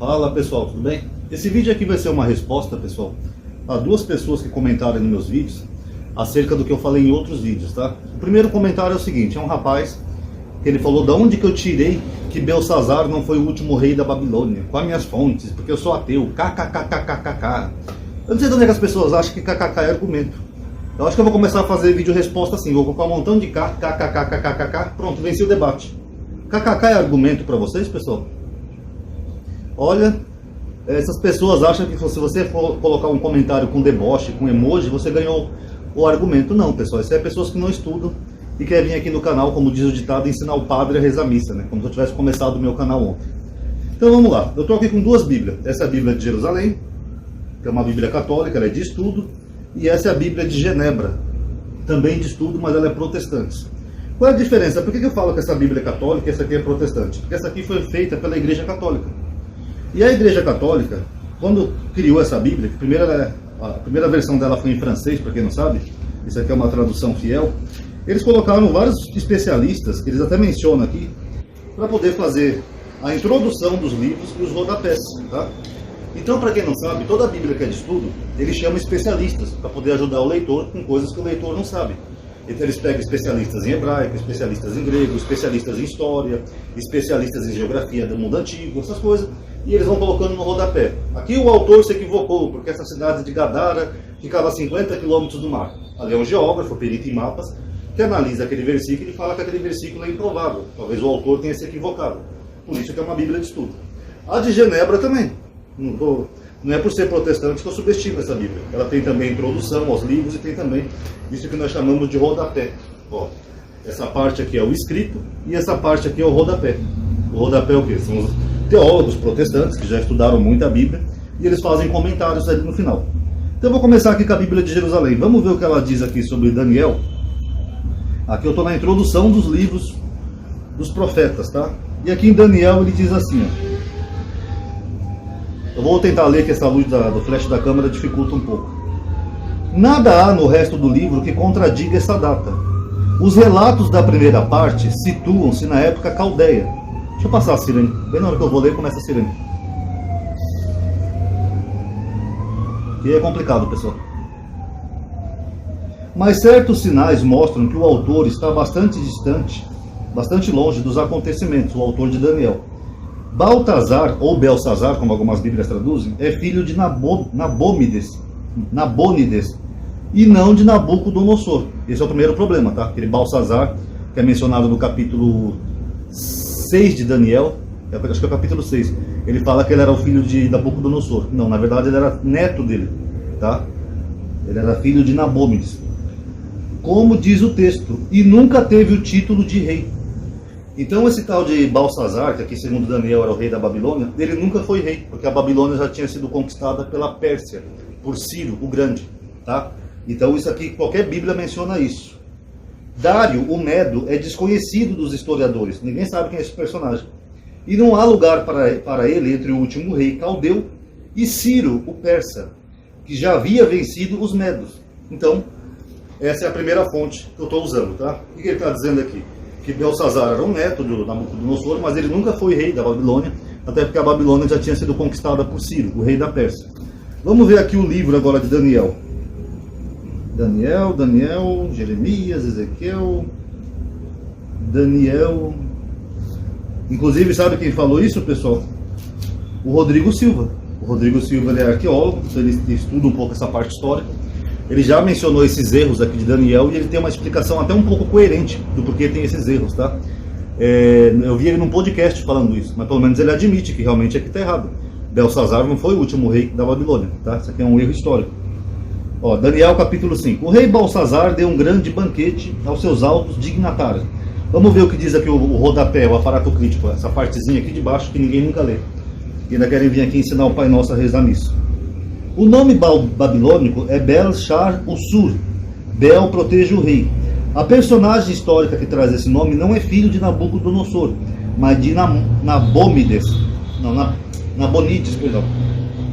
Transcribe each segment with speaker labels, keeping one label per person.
Speaker 1: Fala pessoal, tudo bem? Esse vídeo aqui vai ser uma resposta, pessoal, a duas pessoas que comentaram nos meus vídeos acerca do que eu falei em outros vídeos, tá? O primeiro comentário é o seguinte, é um rapaz que ele falou de onde que eu tirei que Belsazar não foi o último rei da Babilônia, com as minhas fontes, porque eu sou ateu, kkkkkk. Eu não sei de onde é que as pessoas acham que kkk é argumento. Eu acho que eu vou começar a fazer vídeo resposta assim, vou colocar um montão de kkkkkk, pronto, venci o debate. Kkk é argumento para vocês, pessoal? Olha, essas pessoas acham que se você for colocar um comentário com deboche, com emoji, você ganhou o argumento. Não, pessoal, isso é pessoas que não estudam e querem vir aqui no canal, como diz o ditado, ensinar o padre a rezar a missa, né? Como se eu tivesse começado o meu canal ontem. Então vamos lá, eu estou aqui com duas Bíblias. Essa é a Bíblia de Jerusalém, que é uma Bíblia católica, ela é de estudo, e essa é a Bíblia de Genebra, também de estudo, mas ela é protestante. Qual é a diferença? Por que eu falo que essa Bíblia é católica e essa aqui é protestante? Porque essa aqui foi feita pela Igreja Católica. E a Igreja Católica, quando criou essa Bíblia, a primeira versão dela foi em francês, para quem não sabe, isso aqui é uma tradução fiel, eles colocaram vários especialistas, que eles até mencionam aqui, para poder fazer a introdução dos livros e os rodapés, tá? Então, para quem não sabe, toda a Bíblia que é de estudo, eles chamam especialistas, para poder ajudar o leitor com coisas que o leitor não sabe. Então eles pegam especialistas em hebraico, especialistas em grego, especialistas em história, especialistas em geografia do mundo antigo, essas coisas, e eles vão colocando no rodapé. Aqui o autor se equivocou, porque essa cidade de Gadara ficava a 50 quilômetros do mar. Ali é um geógrafo, perito em mapas, que analisa aquele versículo e fala que aquele versículo é improvável. Talvez o autor tenha se equivocado. Por isso que é uma Bíblia de estudo. A de Genebra também. Não é por ser protestante que eu subestimo essa Bíblia. Ela tem também introdução aos livros e tem também isso que nós chamamos de rodapé. Ó, essa parte aqui é o escrito e essa parte aqui é o rodapé. O rodapé é o quê? São os teólogos protestantes que já estudaram muito a Bíblia e eles fazem comentários ali no final. Então eu vou começar aqui com a Bíblia de Jerusalém. Vamos ver o que ela diz aqui sobre Daniel. Aqui eu estou na introdução dos livros dos profetas, tá? E aqui em Daniel ele diz assim, ó. Eu vou tentar ler que essa luz do flash da câmera dificulta um pouco. Nada há no resto do livro que contradiga essa data. Os relatos da primeira parte situam-se na época caldeia. Deixa eu passar a sirene. Bem na hora que eu vou ler, começa a sirene. E é complicado, pessoal. Mas certos sinais mostram que o autor está bastante distante, bastante longe dos acontecimentos, o autor de Daniel. Baltazar, ou Belsazar, como algumas bíblias traduzem, é filho de Nabônides, e não de Nabucodonosor. Esse é o primeiro problema, tá? Aquele Belsazar, que é mencionado no capítulo 6 de Daniel, acho que é o capítulo 6, ele fala que ele era o filho de Nabucodonosor. Não, na verdade ele era neto dele, tá? Ele era filho de Nabônides. Como diz o texto, e nunca teve o título de rei. Então esse tal de Belsazar, que aqui segundo Daniel era o rei da Babilônia, ele nunca foi rei, porque a Babilônia já tinha sido conquistada pela Pérsia, por Ciro o Grande, tá? Então isso aqui, qualquer Bíblia menciona isso. Dário, o Medo, é desconhecido dos historiadores, ninguém sabe quem é esse personagem. E não há lugar para ele entre o último rei caldeu e Ciro, o persa, que já havia vencido os medos. Então, essa é a primeira fonte que eu estou usando, tá? O que ele está dizendo aqui? Que Belsazar era um neto do Nabucodonosor, mas ele nunca foi rei da Babilônia, até porque a Babilônia já tinha sido conquistada por Ciro, o rei da Pérsia. Vamos ver aqui o livro agora de Daniel. Daniel, Jeremias, Ezequiel, Daniel. Inclusive, sabe quem falou isso, pessoal? O Rodrigo Silva. O Rodrigo Silva ele é arqueólogo, ele estuda um pouco essa parte histórica. Ele já mencionou esses erros aqui de Daniel e ele tem uma explicação até um pouco coerente do porquê tem esses erros, tá? Eu vi ele num podcast falando isso, mas pelo menos ele admite que realmente aqui está errado. Belsazar não foi o último rei da Babilônia, tá? Isso aqui é um erro histórico. Ó, Daniel capítulo 5. O rei Belsazar deu um grande banquete aos seus altos dignatários. Vamos ver o que diz aqui o rodapé, o aparato crítico, essa partezinha aqui de baixo que ninguém nunca lê. E ainda querem vir aqui ensinar o Pai Nosso a rezar nisso. O nome babilônico é Bel-Shar-Ussur. Bel protege o rei. A personagem histórica que traz esse nome não é filho de Nabucodonosor, mas de Nabônides. Perdão.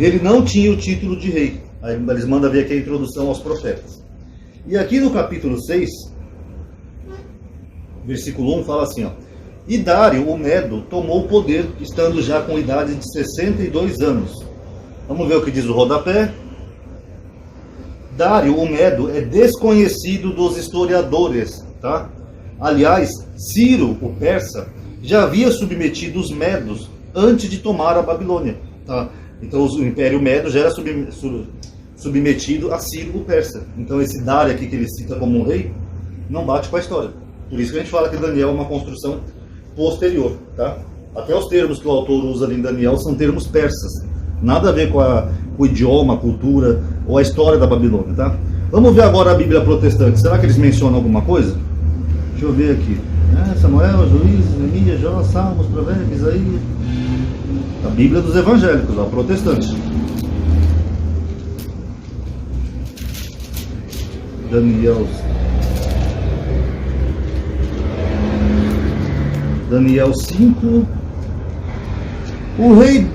Speaker 1: Ele não tinha o título de rei. Aí eles mandam ver aqui a introdução aos profetas. E aqui no capítulo 6, versículo 1, fala assim, ó. E Dário, o Medo, tomou o poder, estando já com idade de 62 anos. Vamos ver o que diz o rodapé. Dário, o Medo, é desconhecido dos historiadores, tá? Aliás, Ciro, o persa, já havia submetido os Medos antes de tomar a Babilônia, tá? Então o Império Medo já era submetido a Ciro, o persa. Então esse Dário aqui que ele cita como um rei, não bate com a história. Por isso que a gente fala que Daniel é uma construção posterior, tá? Até os termos que o autor usa ali em Daniel são termos persas. Nada a ver com o idioma, a cultura ou a história da Babilônia, tá? Vamos ver agora a Bíblia protestante. Será que eles mencionam alguma coisa? Deixa eu ver aqui. Samuel, Juízes, Neemias, Jó, Salmos, Provérbios, Isaías. A Bíblia dos evangélicos, ó, protestantes. Daniel 5. O rei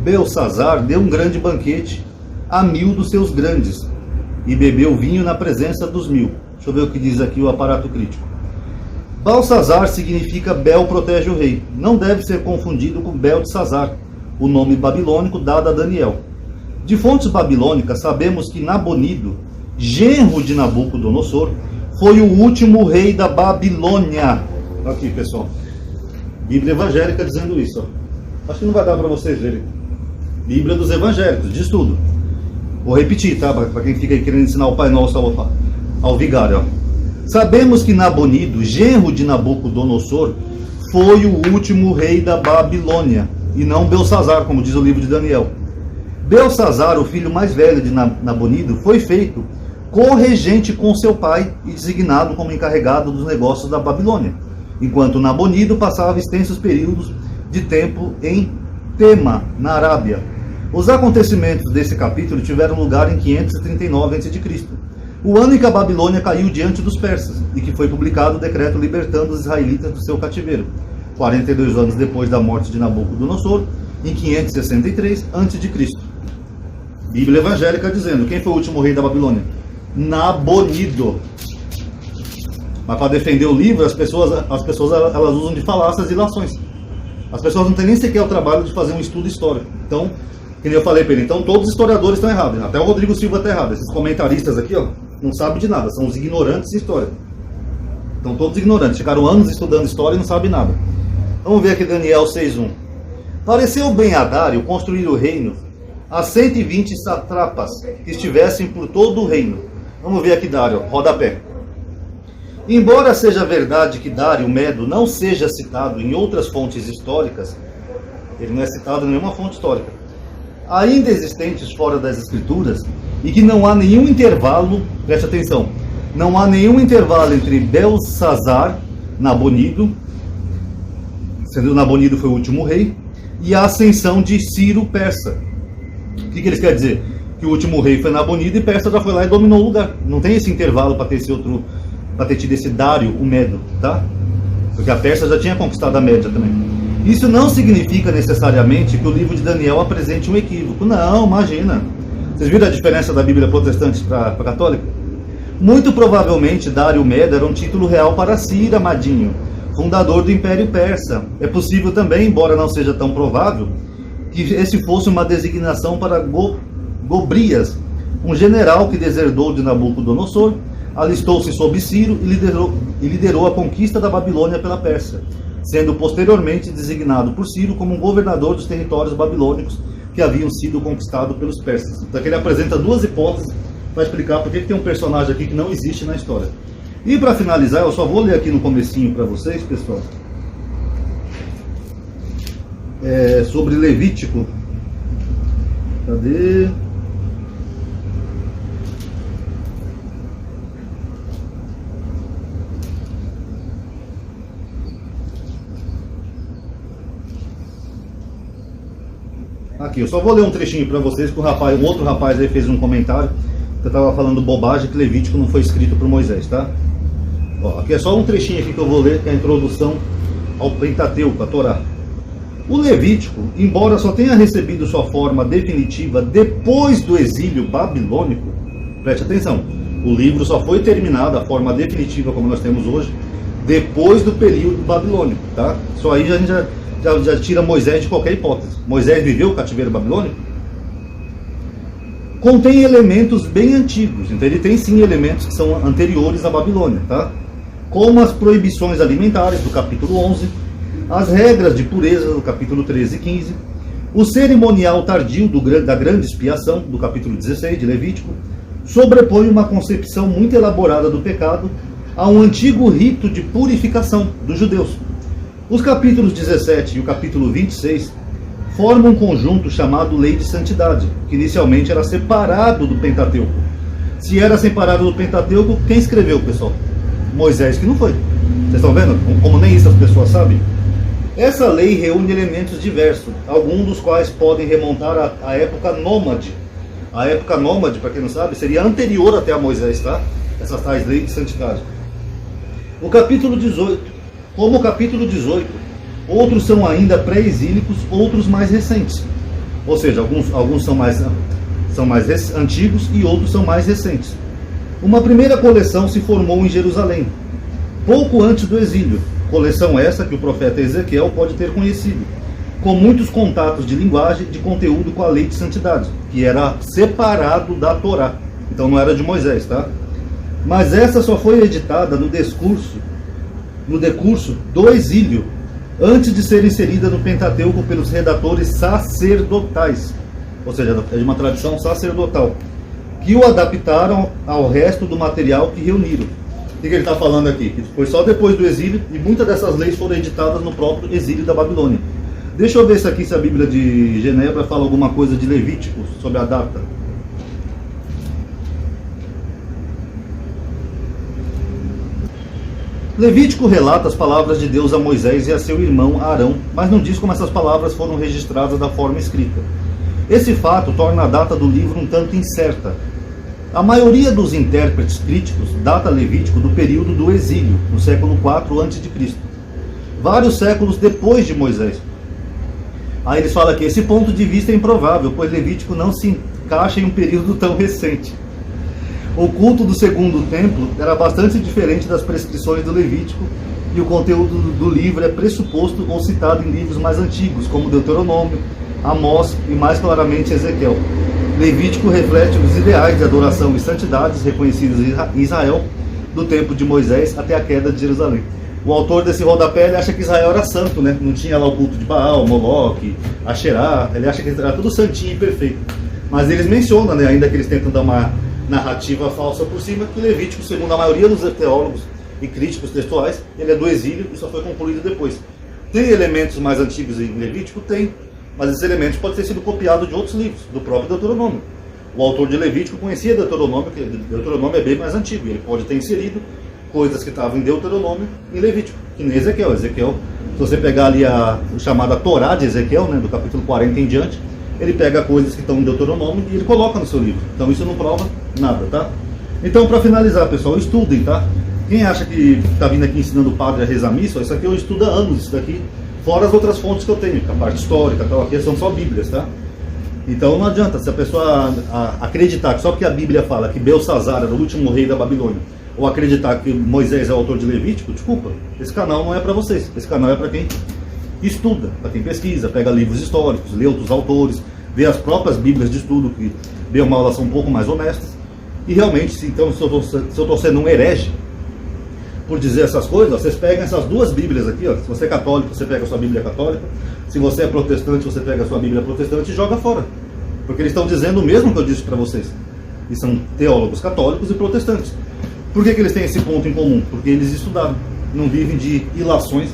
Speaker 1: Belsazar deu um grande banquete a 1000 dos seus grandes e bebeu vinho na presença dos 1000. Deixa eu ver o que diz aqui o aparato crítico. Belsazar significa Bel protege o rei. Não deve ser confundido com Beltesazar, o nome babilônico dado a Daniel. De fontes babilônicas sabemos que Nabonido, genro de Nabucodonosor, foi o último rei da Babilônia. Aqui, pessoal. Bíblia evangélica dizendo isso. Ó. Acho que não vai dar para vocês verem. Bíblia dos evangélicos, diz tudo. Vou repetir, tá? Para quem fica aí querendo ensinar o Pai Nosso ao vigário. Ó. Sabemos que Nabonido, genro de Nabucodonosor, foi o último rei da Babilônia, e não Belsazar, como diz o livro de Daniel. Belsazar, o filho mais velho de Nabonido, foi feito corregente com seu pai e designado como encarregado dos negócios da Babilônia, enquanto Nabonido passava extensos períodos de tempo em Tema, na Arábia. Os acontecimentos desse capítulo tiveram lugar em 539 a.C., o ano em que a Babilônia caiu diante dos persas, e que foi publicado o decreto libertando os israelitas do seu cativeiro, 42 anos depois da morte de Nabucodonosor, em 563 a.C. Bíblia evangélica dizendo, quem foi o último rei da Babilônia? Nabonido. Mas para defender o livro, as pessoas elas usam de falácias e ilações. As pessoas não têm nem sequer o trabalho de fazer um estudo histórico. Então, como eu falei para ele, então todos os historiadores estão errados. Até o Rodrigo Silva está errado. Esses comentaristas aqui, ó, não sabem de nada. São os ignorantes de história. Estão todos ignorantes. Ficaram anos estudando história e não sabem nada. Vamos ver aqui Daniel 6.1. Pareceu bem a Dário construir o reino a 120 satrapas que estivessem por todo o reino. Vamos ver aqui Dário, rodapé. Embora seja verdade que Dário Medo não seja citado em outras fontes históricas, ele não é citado em nenhuma fonte histórica, ainda existentes fora das escrituras, e que não há nenhum intervalo, preste atenção, não há nenhum intervalo entre Belsazar, Nabonido, sendo Nabonido foi o último rei, e a ascensão de Ciro persa. O que eles querem dizer? Que o último rei foi Nabonido e Persa já foi lá e dominou o lugar. Não tem esse intervalo para ter esse outro, para ter tido esse Dário, o Medo, tá? Porque a Pérsia já tinha conquistado a Média também. Isso não significa necessariamente que o livro de Daniel apresente um equívoco. Não, imagina. Vocês viram a diferença da Bíblia protestante para a católica? Muito provavelmente Dário Medo era um título real para Ciro Amadinho, fundador do Império Persa. É possível também, embora não seja tão provável, que esse fosse uma designação para Gobrias, um general que deserdou de Nabucodonosor, alistou-se sob Ciro e liderou a conquista da Babilônia pela Pérsia, sendo posteriormente designado por Ciro como um governador dos territórios babilônicos que haviam sido conquistados pelos persas. Então aqui ele apresenta duas hipóteses para explicar por que tem um personagem aqui que não existe na história. E para finalizar, eu só vou ler aqui no comecinho para vocês, pessoal, sobre Levítico. Cadê? Aqui, eu só vou ler um trechinho para vocês, que um outro rapaz aí fez um comentário que eu estava falando bobagem, que Levítico não foi escrito por Moisés, tá? Ó, aqui é só um trechinho aqui que eu vou ler, que é a introdução ao Pentateuco, a Torá. O Levítico, embora só tenha recebido sua forma definitiva depois do exílio babilônico, preste atenção, o livro só foi terminado, a forma definitiva como nós temos hoje, depois do período babilônico, tá? Só aí a gente já tira Moisés de qualquer hipótese. Moisés viveu o cativeiro babilônico? Contém elementos bem antigos, então ele tem sim elementos que são anteriores à Babilônia, tá? Como as proibições alimentares do capítulo 11, as regras de pureza do capítulo 13 e 15, o cerimonial tardio da grande expiação do capítulo 16 de Levítico, sobrepõe uma concepção muito elaborada do pecado a um antigo rito de purificação dos judeus. Os capítulos 17 e o capítulo 26 formam um conjunto chamado Lei de Santidade, que inicialmente era separado do Pentateuco. Se era separado do Pentateuco, quem escreveu, pessoal? Moisés, que não foi. Vocês estão vendo? Como nem isso as pessoas sabem. Essa lei reúne elementos diversos, alguns dos quais podem remontar à época nômade. A época nômade, para quem não sabe, seria anterior até a Moisés, tá? Essas tais leis de santidade. O capítulo 18, como o capítulo 18, outros são ainda pré-exílicos, outros mais recentes. Ou seja, alguns são mais antigos e outros são mais recentes. Uma primeira coleção se formou em Jerusalém, pouco antes do exílio. Coleção essa que o profeta Ezequiel pode ter conhecido, com muitos contatos de linguagem e de conteúdo com a lei de santidade, que era separado da Torá. Então não era de Moisés, tá? Mas essa só foi editada no decurso do exílio, antes de ser inserida no Pentateuco pelos redatores sacerdotais, ou seja, é de uma tradição sacerdotal, que o adaptaram ao resto do material que reuniram. O que ele está falando aqui? Que foi só depois do exílio, e muitas dessas leis foram editadas no próprio exílio da Babilônia. Deixa eu ver se aqui, se a Bíblia de Genebra fala alguma coisa de Levítico, sobre a data. Levítico relata as palavras de Deus a Moisés e a seu irmão Arão, mas não diz como essas palavras foram registradas da forma escrita. Esse fato torna a data do livro um tanto incerta. A maioria dos intérpretes críticos data Levítico do período do exílio, no século IV a.C., vários séculos depois de Moisés. Aí eles falam que esse ponto de vista é improvável, pois Levítico não se encaixa em um período tão recente. O culto do segundo templo era bastante diferente das prescrições do Levítico, e o conteúdo do livro é pressuposto ou citado em livros mais antigos, como Deuteronômio, Amós e mais claramente Ezequiel. Levítico reflete os ideais de adoração e santidades reconhecidos em Israel do tempo de Moisés até a queda de Jerusalém. O autor desse rodapé ele acha que Israel era santo, né? Não tinha lá o culto de Baal, Moloque, Asherá, ele acha que era tudo santinho e perfeito. Mas eles mencionam, né, ainda que eles tentam dar uma narrativa falsa por cima, que Levítico, segundo a maioria dos teólogos e críticos textuais, ele é do exílio e só foi concluído depois. Tem elementos mais antigos em Levítico? Tem, mas esses elementos podem ter sido copiados de outros livros, do próprio Deuteronômio. O autor de Levítico conhecia Deuteronômio, porque Deuteronômio é bem mais antigo, ele pode ter inserido coisas que estavam em Deuteronômio em Levítico, que nem Ezequiel. Ezequiel, se você pegar ali a chamada Torá de Ezequiel, né, do capítulo 40 em diante, ele pega coisas que estão em Deuteronômio e ele coloca no seu livro. Então isso não prova nada, tá? Então, para finalizar, pessoal, estudem, tá? Quem acha que está vindo aqui ensinando o padre a rezar missa, isso aqui eu estudo há anos, isso daqui, fora as outras fontes que eu tenho, a parte histórica, tal, aqui são só bíblias, tá? Então não adianta, se a pessoa acreditar que só porque a Bíblia fala que Belsazar era o último rei da Babilônia, ou acreditar que Moisés é o autor de Levítico, desculpa, esse canal não é para vocês, esse canal é para quem estuda, para quem pesquisa, pega livros históricos, lê outros autores, vê as próprias Bíblias de estudo, que bem ou mal elas são um pouco mais honestas, e realmente, então, se eu estou sendo um herege por dizer essas coisas, vocês pegam essas duas Bíblias aqui, ó. Se você é católico, você pega a sua Bíblia católica, se você é protestante, você pega a sua Bíblia protestante e joga fora, porque eles estão dizendo o mesmo que eu disse para vocês, e são teólogos católicos e protestantes. Por que eles têm esse ponto em comum? Porque eles estudaram, não vivem de ilações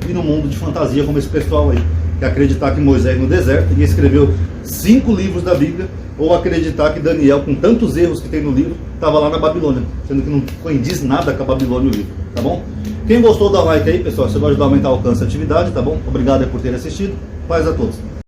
Speaker 1: e no mundo de fantasia como esse pessoal aí, que acreditar que Moisés no deserto e escreveu 5 livros da Bíblia, ou acreditar que Daniel, com tantos erros que tem no livro, estava lá na Babilônia, sendo que não condiz nada com a Babilônia o livro, tá bom? Quem gostou, dá like aí, pessoal, você vai ajudar a aumentar o alcance da atividade, tá bom? Obrigado por ter assistido, paz a todos.